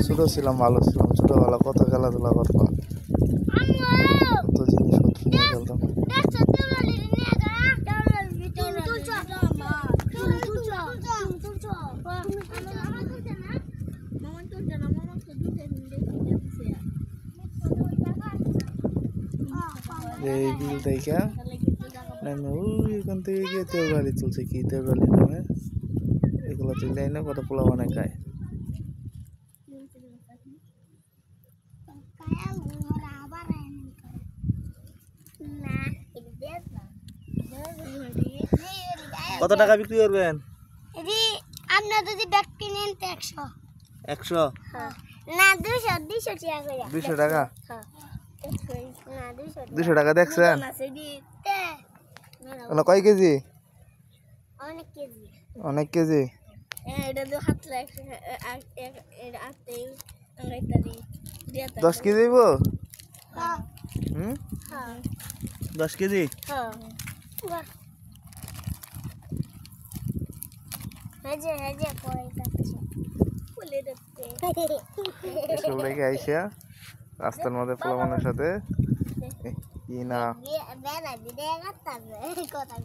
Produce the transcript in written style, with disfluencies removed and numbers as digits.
ছোট ছিলাম, ভালো ছিলাম, ছোটবেলা কত খেলাধুলা করতাম, কত জিনিসপত্র নিয়ে খেলতাম। এই বিল থেকে নামে ওই এখান থেকে গিয়ে তেলবাড়ি চলছে, কি তেলবাড়ি নামে, এগুলো তুলে এনে কত পোলা বানায় খায়। কত টাকা বিক্রি করবেন? আপনার যদি ব্যাগ কিনেন তো 100 100 না 200 টাকা করে। 200 টাকা? হ্যাঁ না 200 টাকা দেখছেন? কয় কেজি? অনেক কেজি। অনেক কেজি। এটা তো হাত লাগে 10 কেজি দিব? হুম 10 কেজি? হ্যাঁ হেজে পড়ে যাচ্ছে ফুলে দেখতে। স্কুল থেকে আইসা রাস্তার মধ্যে পোলাপানের সাথে কি না বেলা দিতে কথা